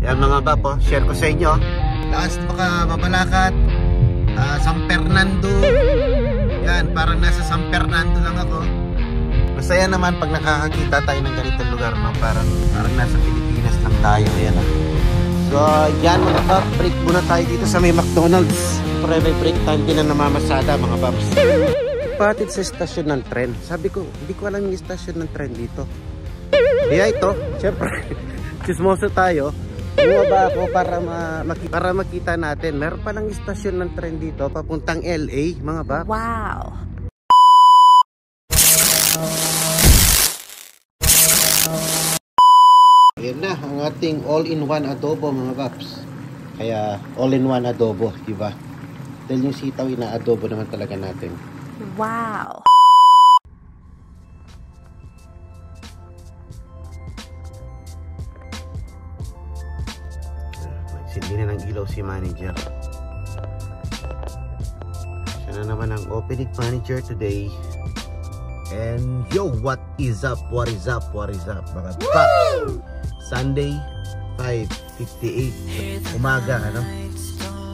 Yan mga bap, oh, share ko sa inyo. Last baka Mabalacat, San Fernando. Yan, parang nasa San Fernando lang ako. Masaya naman pag nakakakita tayo ng ganitong lugar, no? Parang nasa Pilipinas lang tayo. Yan, oh. So yan mga bap, break muna tayo dito sa may McDonald's. Pre, may break time din na namamasada mga baps. Patid sa estasyon ng tren. Sabi ko, hindi ko alam yung estasyon ng tren dito. Kaya ito, syempre, chismoso tayo. Bumaba ako para makita natin. Meron palang estasyon ng tren dito papuntang LA, mga baps. Wow! Yan na, ang ating all-in-one adobo, mga baps. Kaya, all-in-one adobo, diba? Dahil yung sitaw, ina-adobo naman talaga natin. Wow! Sindi na ng ilaw si manager. Siya na naman ang opening manager today. And yo, what is up? What is up? What is up? Mga paps! Sunday, 5:58 umaga, ano?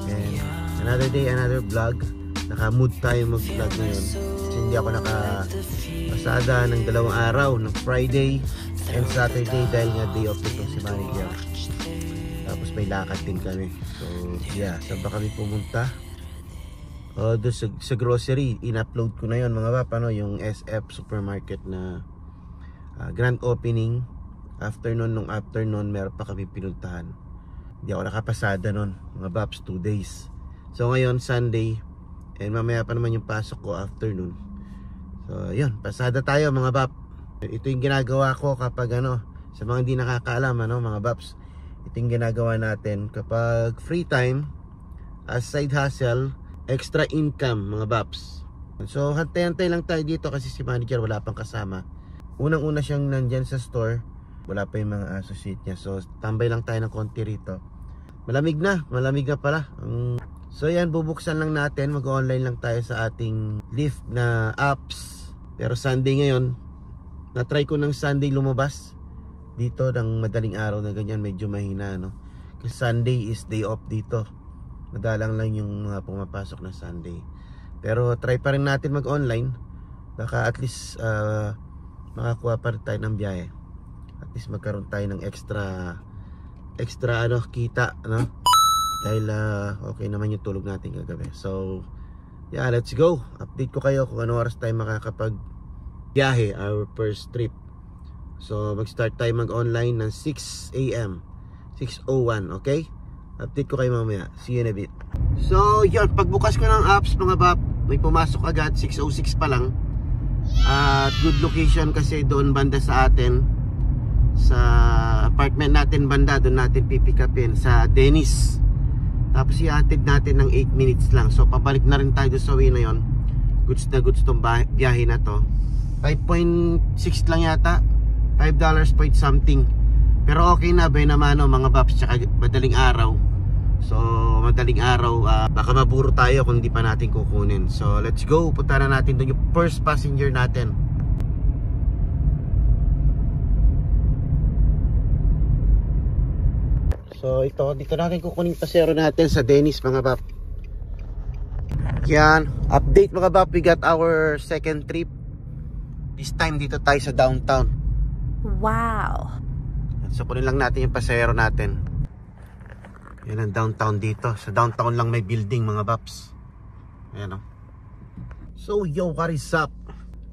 And another day, another vlog. Naka-mood tayo mag-vlog ngayon. Kasi hindi ako nakapasada ng 2 araw, ng Friday and Saturday dahil nga day off itong si manager. Tapos may lakad din kami. So yeah, saan ba kami pumunta? Doon sa grocery, in-upload ko na yon mga bap, ano, yung SF supermarket na grand opening. Nung afternoon, meron pa kami pinuntahan. Hindi ako nakapasada nun, mga baps, 2 days. So ngayon, Sunday, and mamaya pa naman yung pasok ko afternoon. So yun, pasada tayo mga bap. Ito yung ginagawa ko kapag sa mga hindi nakakaalam, mga baps. Ito yung ginagawa natin kapag free time, as side hustle, extra income, mga baps. So hantay-hantay lang tayo dito kasi si manager wala pang kasama. Unang-una siyang nandyan sa store, wala pa yung mga associate niya. So tambay lang tayo ng konti rito. Malamig na pala. So yan, bubuksan lang natin, mag-online lang tayo sa ating Lyft na apps. Pero Sunday ngayon, na-try ko ng Sunday lumabas dito ng madaling araw na ganyan, medyo mahina, no? Kasi Sunday is day off dito. Madalang lang yung mga pumapasok na Sunday. Pero try pa rin natin mag-online. Baka at least makakuha pa rin tayo ng biyahe. At least magkaroon tayo ng extra kita, no? Dahil okay naman yung tulog natin kagabi. So yeah, let's go. Update ko kayo kung ano oras tayo makakapag biyahe, our first trip. So mag-start tayo mag-online ng 6 AM 6:01, okay? Update ko kayo mamaya. See you in a bit. So yun, pagbukas ko ng apps mga bap, may pumasok agad, 6:06 pa lang. At good location kasi doon banda sa atin, sa apartment natin banda, doon natin pipick upin sa Dennis. Tapos ihatid natin ng 8 minutes lang. So pabalik na rin tayo sa way na yun. Goods na goods tong biyahe na to. 5.6 lang yata, $5 point something. Pero okay na ba naman, mga baps, tsaka madaling araw. So madaling araw, baka maburo tayo kung di pa natin kukunin. So let's go, punta na natin doon yung first passenger natin. So ito, dito natin kukunin pasero natin sa Dennis mga bap. Yan, update mga bap, we got our second trip. This time dito tayo sa downtown. Wow! So kunin lang natin yung pasero natin. Yan ang downtown dito. Sa downtown lang may building mga baps. Ayan o. So yo, what is up?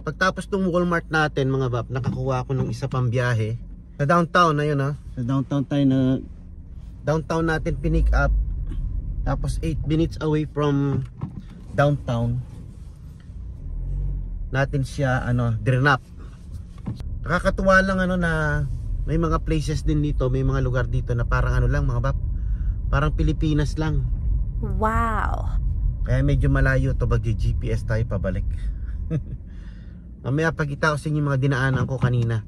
Pagtapos ng Walmart natin mga bap, nakakuha ako ng isa pang biyahe. Sa downtown, ayun o. Sa downtown tayo na downtown natin pinick up. Tapos 8 minutes away from downtown natin siya drinap. Nakakatuwa lang na may mga places din dito, may mga lugar dito na parang lang mga bap, parang Pilipinas lang. Wow. Kaya medyo malayo to, GPS tayo pabalik. Mamaya pagkita ko sa inyo mga dinaanan ko kanina.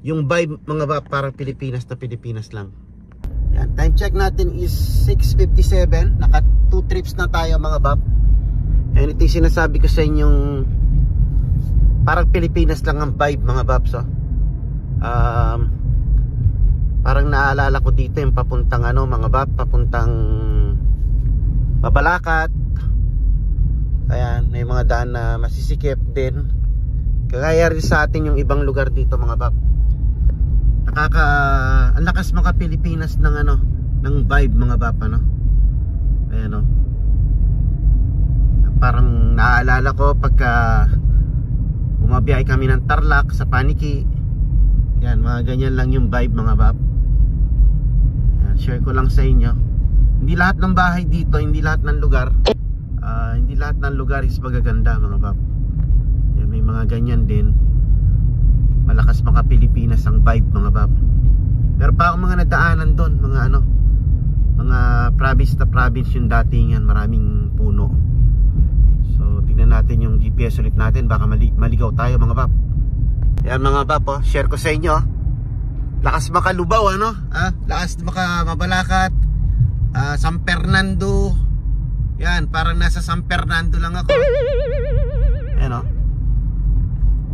Yung vibe mga bap, parang Pilipinas na Pilipinas lang. Yan, time check natin is 6:57. Naka 2 trips na tayo mga bap. And ito yung sinasabi ko sa inyong parang Pilipinas lang ang vibe mga baps. Parang naalala ko dito yung papuntang mga bab, papuntang Mabalacat. Ayan, may mga daan na masisikip din. Kagaya rin sa atin yung ibang lugar dito mga bab. Ang lakas mga Pilipinas ng ng vibe mga bab, Ayan parang naaalala ko pagka bumabiyay kami ng Tarlac sa Paniki. Yan, mga ganyan lang yung vibe mga bab. Yan, share ko lang sa inyo. Hindi lahat ng bahay dito, hindi lahat ng lugar, hindi lahat ng lugar is magaganda mga bab. Yan, may mga ganyan din. Malakas mga Pilipinas ang vibe mga bab. Pero pa akong mga nadaanan doon, mga province na province yung datingan, maraming puno. So tingnan natin yung GPS ulit natin, baka maligaw tayo mga bab. Yan mga bab, share ko sa inyo. Lakas makalubaw lakas Mabalacat, San Fernando. Yan, parang nasa San Fernando lang ako. Yan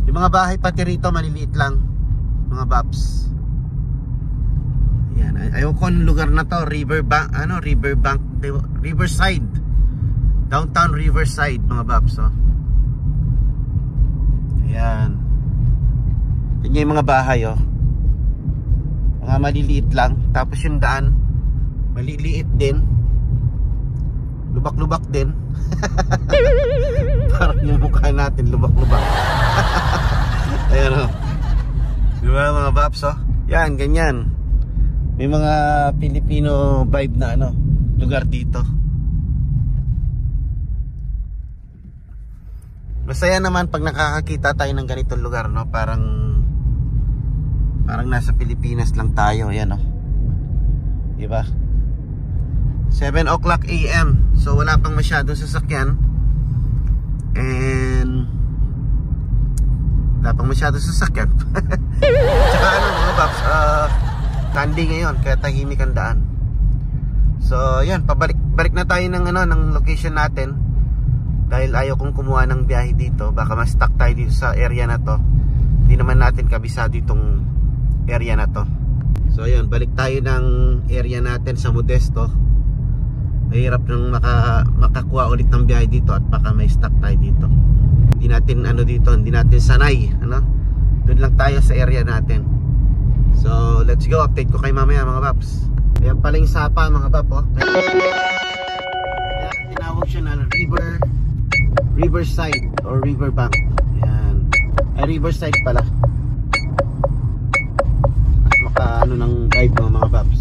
yung mga bahay pati rito maliliit lang mga babs. Yan, ayoko ng lugar na to, Riverside, downtown Riverside mga babs. Ayan, yun yung mga bahay mga maliliit lang, tapos yung daan maliliit din, lubak-lubak din. Parang yung mukha natin lubak-lubak. Ayan diba mga babs yan, ganyan. May mga Filipino vibe na lugar dito. Masaya naman pag nakakakita tayo ng ganitong lugar, parang nasa Pilipinas lang tayo. Yan diba? 7 o'clock AM. So wala pang masyadong sasakyan. And wala pang masyadong sasakyan. Tsaka mga babs, Sunday ngayon, kaya tahimik ang daan. So yan, balik na tayo ng location natin. Dahil ayaw kong kumuha ng biyahe dito, baka ma-stuck tayo dito sa area na to. Hindi naman natin kabisado itong area na to. So yan, balik tayo ng area natin sa Modesto. Mahirap nang makakuha ulit ng biyahe dito at baka may stuck tayo dito. Hindi natin hindi natin sanay, Doon lang tayo sa area natin. So let's go, update ko kay mamaya mga paps. Ayan pala yung sapa mga pap tinawag siya na Riverside or Riverbank. Ayan, ay Riverside pala. Mas maka ng drive mga paps.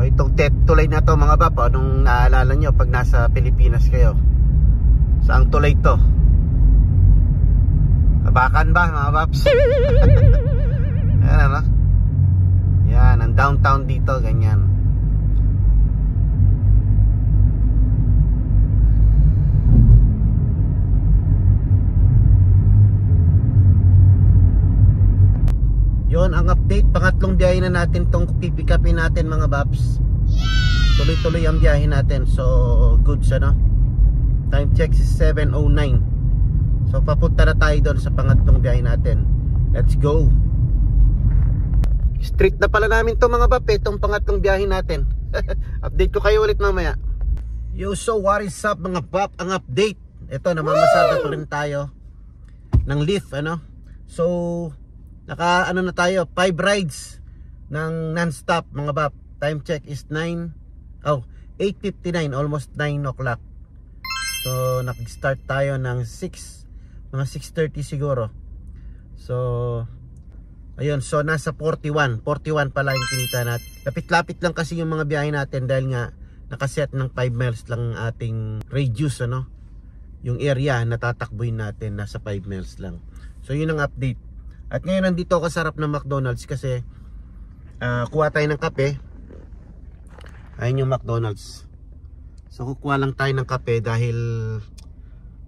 Itong tulay na to mga bab, nung naalala nyo pag nasa Pilipinas kayo, saang tulay to? Abakan ba mga babs? Ayan yan, ang downtown dito, ganyan. Yon ang update, pangatlong biyahe na natin tong pipick upin natin mga babs. Tuloy-tuloy ang biyahe natin. So goods time check is 7:09. So papunta na tayo doon sa pangatlong biyahe natin. Let's go. Street na pala namin to mga bab, itong pangatlong biyahe natin. Update ko kayo ulit mamaya. Yo, so what is up mga bab? Ang update, ito namamasada pa rin tayo ng Lyft So naka na tayo, 5 rides ng non-stop mga bab. Time check is 8:59, almost 9 o'clock. So nag-start tayo ng mga 6:30 siguro. So ayun, so nasa 41 pala yung kinita natin. Lapit-lapit lang kasi yung mga biyahe natin dahil nga nakaset ng 5 miles lang ang ating radius yung area na tatakbuhin natin nasa 5 miles lang. So yun ang update. At ngayon nandito ako sa harap ng McDonald's kasi kuha tayo ng kape. Ayun yung McDonald's. So kukuha lang tayo ng kape dahil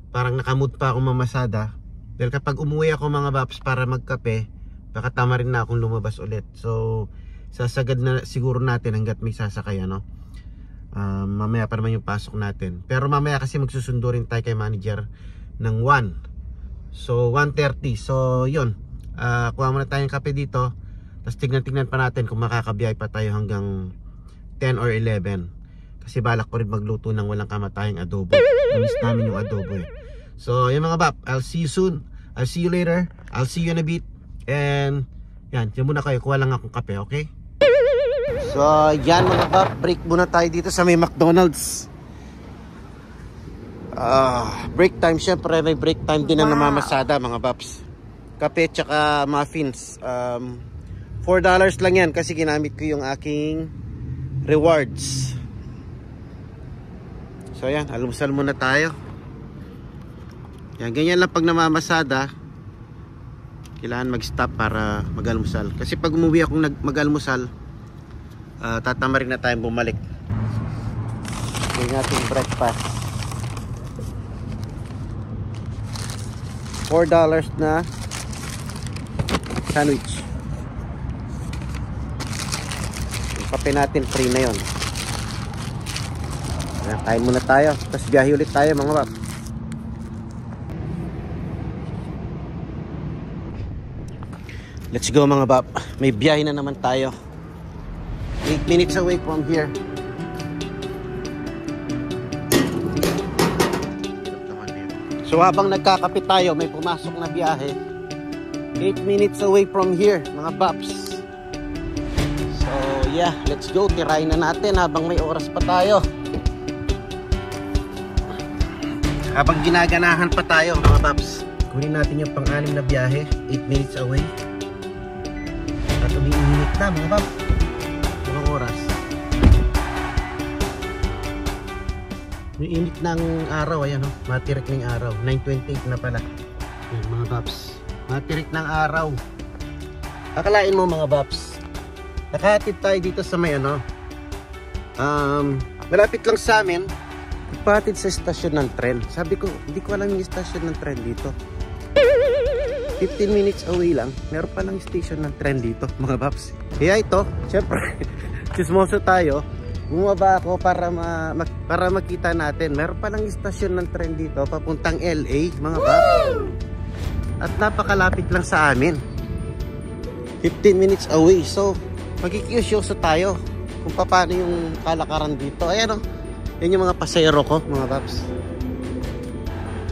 parang nakamut pa akong mamasada. Dahil kapag umuwi ako mga babs para magkape, baka tama rin na akong lumabas ulit. So sasagad na siguro natin hanggat may sasakay mamaya pa naman yung pasok natin. Pero mamaya kasi magsusundo rin tayo kay manager ng 1. So 1:30. So yun, kuha muna tayong kape dito. Tapos tignan pa natin kung makakabiyay pa tayo hanggang 10 or 11. Kasi balak ko rin magluto ng walang kamatayang adobo. Namiss namin yung adobo eh. So yun mga bap, I'll see you soon. I'll see you later. I'll see you in a bit. And yan, muna kayo. Kuha lang akong kape, okay? So yan mga bap, break muna tayo dito sa may McDonald's. Break time, syempre may break time din ang namamasada mga baps. Kape tsaka muffins. $4 lang yan kasi ginamit ko yung aking rewards. So yan, almusal muna tayo. Yan, ganyan lang pag namamasada. Kailangan mag-stop para mag-almusal. Kasi pag umuwi akong mag-almusal, tatama rin na tayong bumalik. Yung ating breakfast. $4 na sandwich. Yung kape natin free na yun. Ayan, kain muna tayo. Tapos biyahe ulit tayo mga bab. Let's go mga bab. May biyahe na naman tayo. 8 minutes away from here. So habang nagkakape tayo, may pumasok na biyahe. 8 minutes away from here, mga paps. So yeah, let's go. Tirahin na natin habang may oras pa tayo. Habang ginaganahan pa tayo, mga paps. Kunin natin yung pang-anim na biyahe. 8 minutes away. At umiinit na, mga paps. Anong oras? Yung init ng araw, ayan o, matirik ng araw. 9:28 na pala. Ayan, mga paps, matirik ng araw. Akalain mo mga paps, nakahatid tayo dito sa may ano, malapit lang sa amin. Nagpahatid sa estasyon ng tren. Sabi ko, hindi ko alam yung estasyon ng tren dito. 15 minutes away lang, meron pa lang station ng tren dito mga paps. Kaya ito, syempre chismoso tayo. Bumaba ako para makita natin. Meron palang istasyon ng tren dito papuntang LA, mga paps. At napakalapit lang sa amin. 15 minutes away. So, magkikiusyoso tayo kung paano yung kalakaran dito. Ayan o. Yan yung mga pasero ko, mga paps.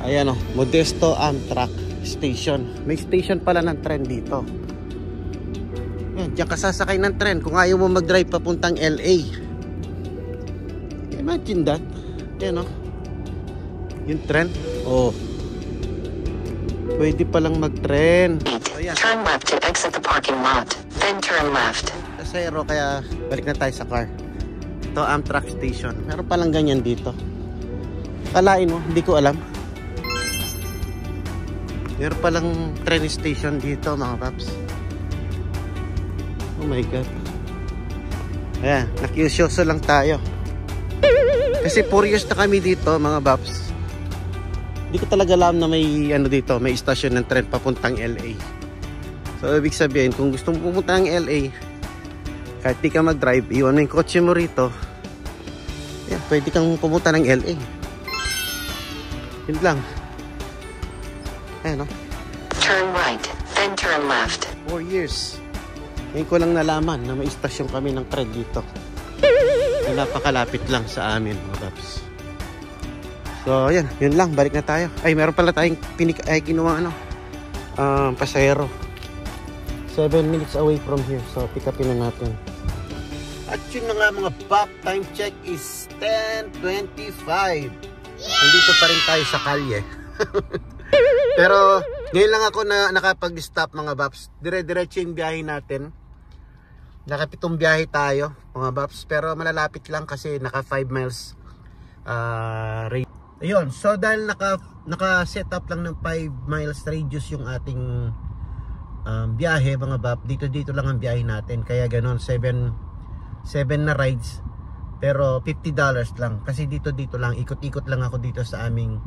Ayan o. Modesto Amtrak Station. May station pala ng tren dito. Yan, diyan ka sasakay ng tren kung ayaw mo mag-drive papuntang LA. Imagine that. Ayan o. Yung tren. Oh. Pwede palang mag-tren. So, turn left to exit the parking lot. Then turn left. Pasero, kaya balik na tayo sa car. Ito, Amtrak Station. Meron palang ganyan dito. Kalain mo, hindi ko alam. Meron palang train station dito, mga paps. Oh my God. Ayan, nakiusyoso lang tayo. Kasi 4 years na kami dito, mga paps. Hindi ko talaga alam na may ano dito, may istasyon ng tren papuntang LA. So ibig sabihin, kung gusto mo pumunta ng LA, kahit di ka mag-drive, iwan mo yung kotse mo rito, yan, pwede kang pumunta ng LA. Yun lang. Ayan o. Turn right, then turn left. 4 years. Ngayon ko lang nalaman na may istasyon kami ng tren dito. Na napakalapit lang sa amin, mga paps. So, yan. Yun lang. Balik na tayo. Ay, meron pala tayong kinuha pasahero. 7 minutes away from here. So, pick upin na natin. At yun na nga mga pop. Time check is 10:25. Nandito pa rin tayo sa kalye. Pero, ngayon lang ako na nakapag-stop mga paps. Dire-diretso yung biyahe natin. Nakapitong biyahe tayo mga paps. Pero malalapit lang kasi naka 5 miles radius. Ayun, so dahil naka-set up lang ng 5 miles radius yung ating biyahe mga bab, dito lang ang biyahe natin. Kaya ganon, 7 na rides. Pero $50 lang. Kasi dito lang, ikot-ikot lang ako dito sa aming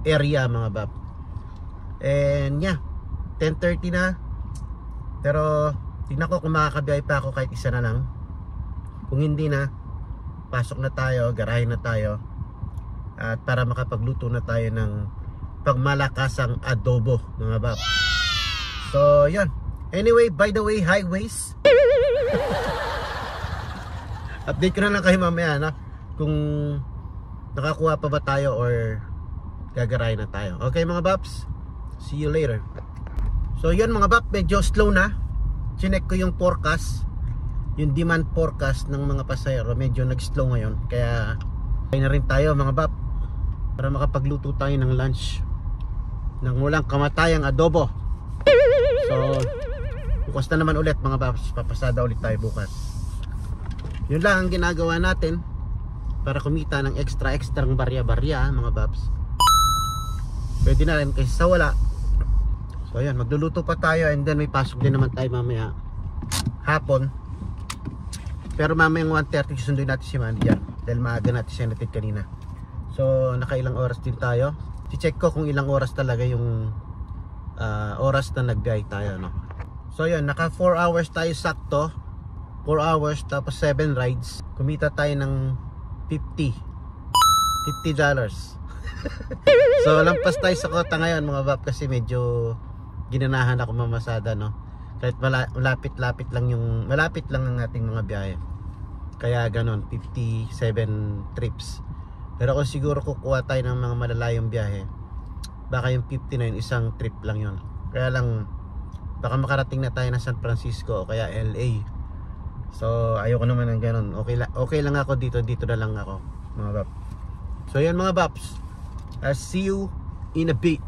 area mga bab. And yeah, 10:30 na. Pero tignan ko kung makakabiyahe pa ako kahit isa na lang. Kung hindi na, pasok na tayo, garahin na tayo. At para makapagluto na tayo ng pagmalakasang adobo mga bab. So yun, Anyway, by the way, highways. Update ko na lang kayo mamaya na kung nakakuha pa ba tayo or gagaray na tayo. Okay mga Baps, see you later. So yun mga Bap, medyo slow na. Chinek ko yung forecast, yung demand forecast ng mga pasahero, medyo nag-slow ngayon. Kaya kain na rin tayo mga Bap para makapagluto tayo ng lunch ng walang kamatayang adobo. So bukas na naman ulit mga Baps, papasada ulit tayo bukas. Yun lang ang ginagawa natin para kumita ng extra-extrang barya-barya mga Baps. Pwede na rin kasi sa wala. So ayan, magluluto pa tayo and then may pasok din naman tayo mamaya hapon. Pero mamayang 1:30 susunduin natin si manager dahil maaga natin siya natin kanina. So nakailang oras din tayo. I-check ko kung ilang oras talaga yung oras na nag-guide tayo, no? So yun, naka 4 hours tayo sakto. 4 hours tapos 7 rides. Kumita tayo ng $50. So lampas tayo sa kota ngayon mga Bap kasi medyo ginanahan ako mamasada, no? Kahit malapit-lapit lang ang ating mga biyahe. Kaya ganon, 57 trips. Pero kung siguro kukuha tayo ng mga malalayong biyahe, baka yung 59 isang trip lang yon. Kaya lang baka makarating na tayo na San Francisco o kaya LA. So ayoko naman ng ganon. Okay lang ako dito na lang ako mga Bap. So yan mga Baps, I'll see you in a bit.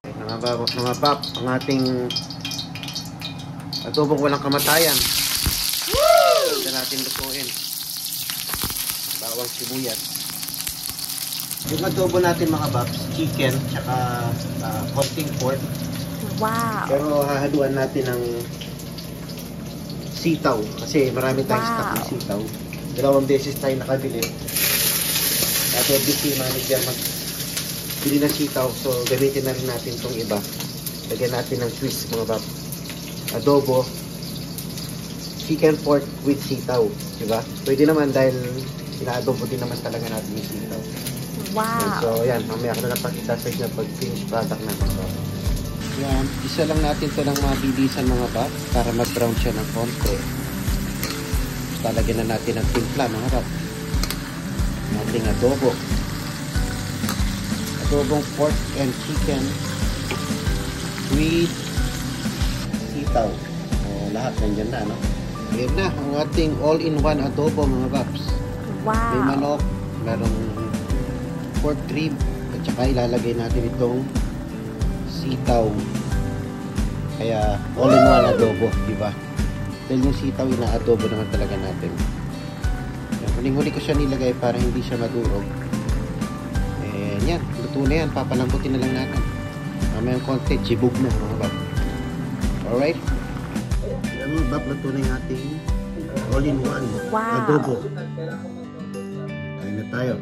Mga Bap, ang ating adobong walang kamatayan. Ito natin lutuin. Bawang sibuyas. Yung adobo natin mga Baps, chicken tsaka konting pork. Wow. Pero hahaluan natin ng sitaw kasi marami tayong stock ng sitaw. 2 beses tayo nakabili. At busy manager magbili ng sitaw, so gamitin na rin natin itong iba. Lagyan natin ng twist mga Bap. Adobo, chicken pork with sitaw, diba? Pwede naman dahil ina-adobo din naman talaga natin yung sitaw. Wow. So yan, mamaya ko na napakita sa inyo pag finished product na mga Bap. Yan, isa lang natin ito ng mabilisan mga Bap para mag-brown siya ng konti. Talagyan na natin ang timpla mga Bap. Ating adobo. Adobong pork and chicken with sitaw. O, lahat nandyan na, no? Ayan na, ang ating all-in-one adobo mga Baps. Wow. May manok, merong pork rib, at saka ilalagay natin itong sitaw. Kaya all-in-one adobo, diba? Dahil yung sitaw ina-adobo naman talaga natin. Huling-huli ko siya nilagay para hindi siya madurog. And yan, luto na yan, papalambutin na lang natin. Mamayang konti, chibog na mga Bap. Alright? Yan mga Bap, luto na yung ating all-in-one adobo. Kain na tayo.